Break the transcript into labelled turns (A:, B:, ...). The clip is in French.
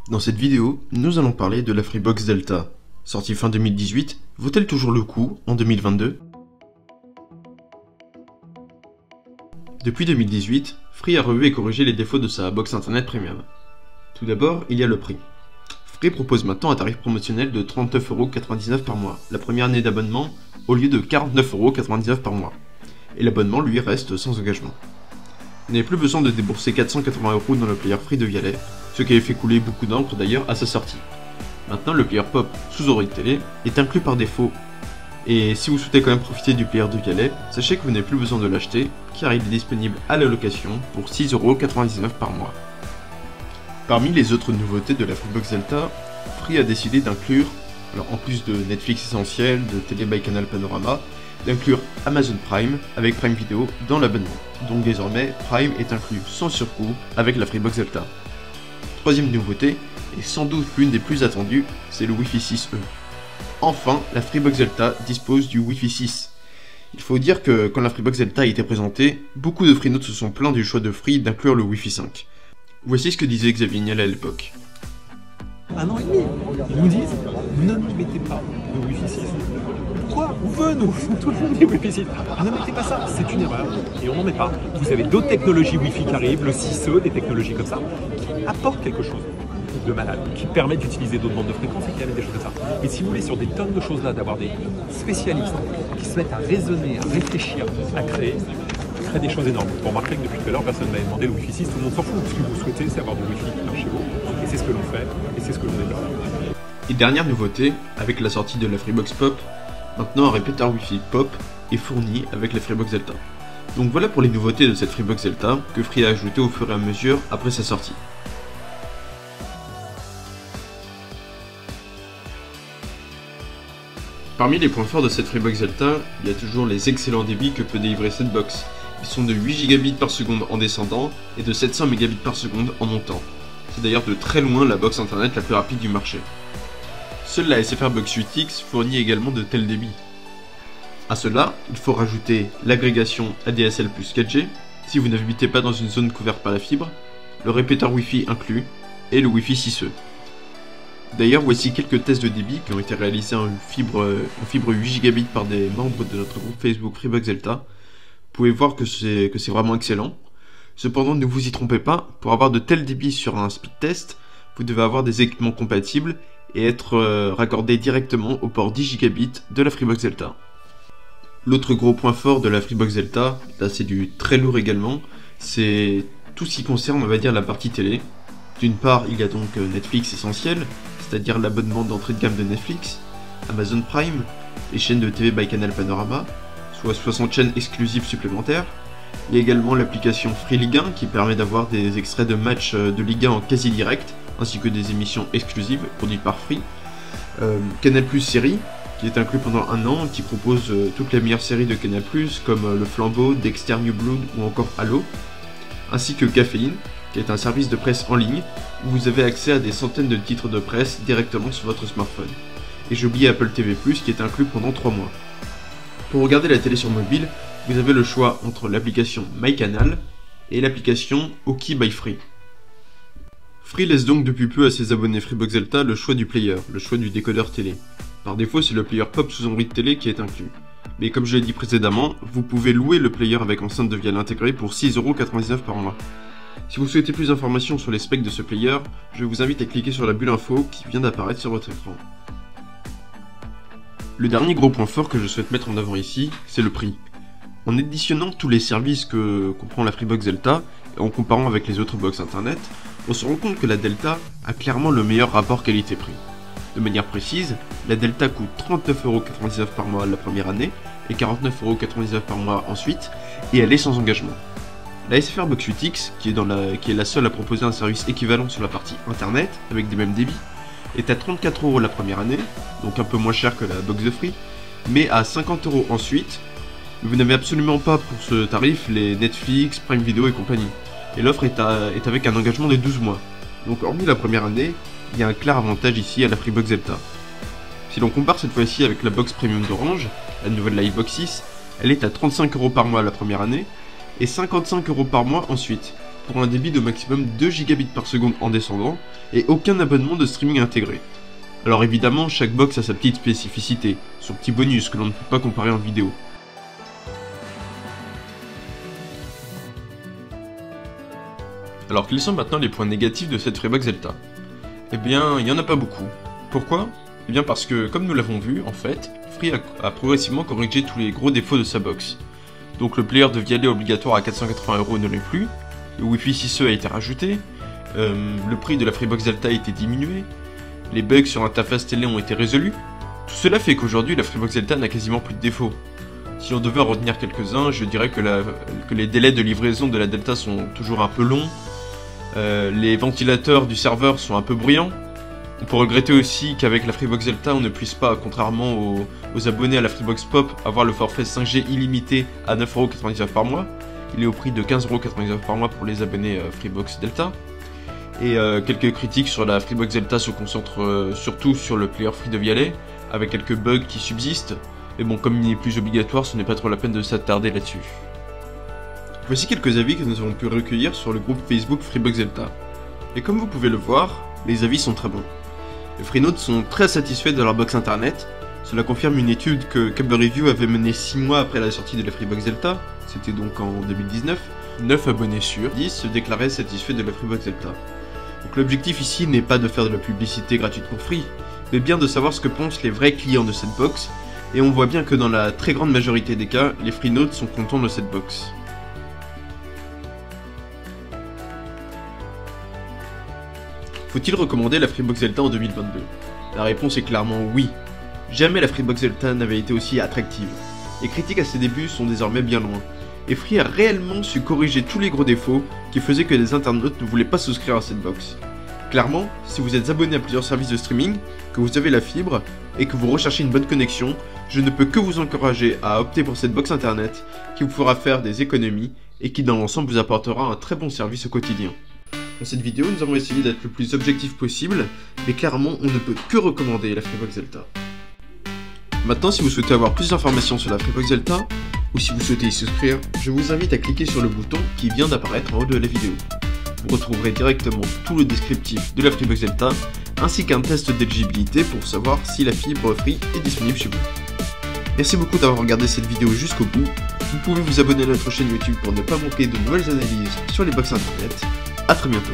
A: Dans cette vidéo, nous allons parler de la Freebox Delta. Sortie fin 2018, vaut-elle toujours le coup en 2022? Depuis 2018, Free a revu et corrigé les défauts de sa box internet premium. Tout d'abord, il y a le prix. Free propose maintenant un tarif promotionnel de 39,99€ par mois, la première année d'abonnement, au lieu de 49,99€ par mois. Et l'abonnement, lui, reste sans engagement. Vous n'avez plus besoin de débourser 480€ dans le player Free de Vialet, ce qui avait fait couler beaucoup d'encre d'ailleurs à sa sortie. Maintenant, le player Pop sous Android Télé est inclus par défaut. Et si vous souhaitez quand même profiter du player de Vialet, sachez que vous n'avez plus besoin de l'acheter, car il est disponible à la location pour 6,99€ par mois. Parmi les autres nouveautés de la Freebox Delta, Free a décidé d'inclure, alors en plus de Netflix Essentiel, de Télé by Canal Panorama, d'inclure Amazon Prime avec Prime Video dans l'abonnement. Donc désormais, Prime est inclus sans surcoût avec la Freebox Delta. Troisième nouveauté, et sans doute l'une des plus attendues, c'est le Wi-Fi 6E. Enfin, la Freebox Delta dispose du Wi-Fi 6. Il faut dire que quand la Freebox Delta a été présentée, beaucoup de freenotes se sont plaints du choix de Free d'inclure le Wi-Fi 5. Voici ce que disait Xavier Niel à l'époque.
B: 1 an et demi, ils nous disent ne nous mettez pas de Wi-Fi 6. Pourquoi? On veut nous, tout le monde dit Wi-Fi 6. Ne mettez pas ça, c'est une erreur et on n'en met pas. Vous avez d'autres technologies Wi-Fi qui arrivent, le 6E, des technologies comme ça, qui apportent quelque chose de malade, qui permettent d'utiliser d'autres bandes de fréquences et qui amènent des choses comme ça. Mais si vous voulez, sur des tonnes de choses là, d'avoir des spécialistes qui se mettent à raisonner, à réfléchir, à créer des choses énormes. Vous remarquez que depuis tout à l'heure, personne ne m'avait demandé le Wi-Fi 6, tout le monde s'en fout. Ce que vous souhaitez, c'est avoir du Wi-Fi qui marche chez vous. Et c'est ce que l'on fait, et c'est ce que l'on développe.
A: Et dernière nouveauté, avec la sortie de la Freebox Pop, maintenant un répéteur Wi-Fi Pop est fourni avec la Freebox Delta. Donc voilà pour les nouveautés de cette Freebox Delta que Free a ajouté au fur et à mesure après sa sortie. Parmi les points forts de cette Freebox Delta, il y a toujours les excellents débits que peut délivrer cette box. Ils sont de 8 Gbps par seconde en descendant et de 700 Mbps par seconde en montant. C'est d'ailleurs de très loin la box internet la plus rapide du marché. Seule la SFR Box 8X fournit également de tels débits. A cela, il faut rajouter l'agrégation ADSL plus 4G, si vous n'habitez pas dans une zone couverte par la fibre, le répéteur Wi-Fi inclus, et le Wi-Fi 6E. D'ailleurs, voici quelques tests de débit qui ont été réalisés en fibre 8 Gbps par des membres de notre groupe Facebook Freebox Delta. Vous pouvez voir que c'est vraiment excellent. Cependant, ne vous y trompez pas, pour avoir de tels débits sur un speed test, vous devez avoir des équipements compatibles et être raccordé directement au port 10 Gb de la Freebox Delta. L'autre gros point fort de la Freebox Delta, là c'est du très lourd également, c'est tout ce qui concerne, on va dire, la partie télé. D'une part, il y a donc Netflix Essentiel, c'est-à-dire l'abonnement d'entrée de gamme de Netflix, Amazon Prime, les chaînes de TV by Canal Panorama, soit 60 chaînes exclusives supplémentaires. Il y a également l'application Free Ligue 1 qui permet d'avoir des extraits de matchs de Ligue 1 en quasi direct, ainsi que des émissions exclusives produites par Free. Canal Plus Série, qui est inclus pendant un an, qui propose toutes les meilleures séries de Canal Plus, comme Le Flambeau, Dexter New Blood ou encore Halo, ainsi que Caféine, qui est un service de presse en ligne, où vous avez accès à des centaines de titres de presse directement sur votre smartphone. Et j'ai oublié Apple TV+, qui est inclus pendant 3 mois. Pour regarder la télé sur mobile, vous avez le choix entre l'application MyCanal et l'application OK by Free. Free laisse donc depuis peu à ses abonnés Freebox Delta le choix du player, le choix du décodeur télé. Par défaut, c'est le player Pop sous Android Télé qui est inclus. Mais comme je l'ai dit précédemment, vous pouvez louer le player avec enceinte de Vialet intégrée pour 6,99€ par mois. Si vous souhaitez plus d'informations sur les specs de ce player, je vous invite à cliquer sur la bulle info qui vient d'apparaître sur votre écran. Le dernier gros point fort que je souhaite mettre en avant ici, c'est le prix. En additionnant tous les services que comprend la Freebox Delta, et en comparant avec les autres box internet, on se rend compte que la Delta a clairement le meilleur rapport qualité-prix. De manière précise, la Delta coûte 39,99€ par mois la première année, et 49,99€ par mois ensuite, et elle est sans engagement. La SFR Box 8X, qui est la seule à proposer un service équivalent sur la partie internet, avec des mêmes débits, est à 34€ la première année, donc un peu moins cher que la box de Free, mais à 50€ ensuite. Vous n'avez absolument pas pour ce tarif les Netflix, Prime Video et compagnie. Et l'offre est avec un engagement de 12 mois. Donc hormis la première année, il y a un clair avantage ici à la Freebox Delta. Si l'on compare cette fois-ci avec la box premium d'Orange, la nouvelle Livebox 6, elle est à 35€ par mois la première année, et 55€ par mois ensuite. pour un débit de maximum 2 gigabits par seconde en descendant et aucun abonnement de streaming intégré. Alors évidemment, chaque box a sa petite spécificité, son petit bonus que l'on ne peut pas comparer en vidéo. Alors quels sont maintenant les points négatifs de cette Freebox Zelta? Eh bien, il n'y en a pas beaucoup. Pourquoi? Eh bien parce que, comme nous l'avons vu, en fait, Free a progressivement corrigé tous les gros défauts de sa box. Donc le player de Vialet obligatoire à 480 € ne l'est plus, le Wi-Fi 6E a été rajouté, le prix de la Freebox Zelta a été diminué, les bugs sur l'interface télé ont été résolus. Tout cela fait qu'aujourd'hui la Freebox Zelta n'a quasiment plus de défauts. Si l'on devait en retenir quelques-uns, je dirais que les délais de livraison de la Delta sont toujours un peu longs, les ventilateurs du serveur sont un peu bruyants. On peut regretter aussi qu'avec la Freebox Zelta, on ne puisse pas, contrairement aux abonnés à la Freebox Pop, avoir le forfait 5G illimité à 9,99 € par mois. Il est au prix de 15,99 € par mois pour les abonnés Freebox Delta. Et quelques critiques sur la Freebox Zelta se concentrent surtout sur le player Free de Vialet, avec quelques bugs qui subsistent. Mais bon, comme il n'est plus obligatoire, ce n'est pas trop la peine de s'attarder là-dessus. Voici quelques avis que nous avons pu recueillir sur le groupe Facebook Freebox Zelta. Et comme vous pouvez le voir, les avis sont très bons. Les Freenotes sont très satisfaits de leur box internet. Cela confirme une étude que Cable Review avait menée 6 mois après la sortie de la Freebox Zelta, c'était donc en 2019. 9 abonnés sur 10 se déclaraient satisfaits de la Freebox Zelta. Donc l'objectif ici n'est pas de faire de la publicité gratuite pour Free, mais bien de savoir ce que pensent les vrais clients de cette box, et on voit bien que dans la très grande majorité des cas, les Freenotes sont contents de cette box. Faut-il recommander la Freebox Zelta en 2022? La réponse est clairement oui. Jamais la Freebox Zelta n'avait été aussi attractive. Les critiques à ses débuts sont désormais bien loin, et Free a réellement su corriger tous les gros défauts qui faisaient que les internautes ne voulaient pas souscrire à cette box. Clairement, si vous êtes abonné à plusieurs services de streaming, que vous avez la fibre, et que vous recherchez une bonne connexion, je ne peux que vous encourager à opter pour cette box internet qui vous fera faire des économies et qui dans l'ensemble vous apportera un très bon service au quotidien. Dans cette vidéo, nous avons essayé d'être le plus objectif possible, mais clairement, on ne peut que recommander la Freebox Zelta. Maintenant, si vous souhaitez avoir plus d'informations sur la Freebox Zelta, ou si vous souhaitez y souscrire, je vous invite à cliquer sur le bouton qui vient d'apparaître en haut de la vidéo. Vous retrouverez directement tout le descriptif de la Freebox Zelta, ainsi qu'un test d'éligibilité pour savoir si la fibre Free est disponible chez vous. Merci beaucoup d'avoir regardé cette vidéo jusqu'au bout. Vous pouvez vous abonner à notre chaîne YouTube pour ne pas manquer de nouvelles analyses sur les box internet. A très bientôt.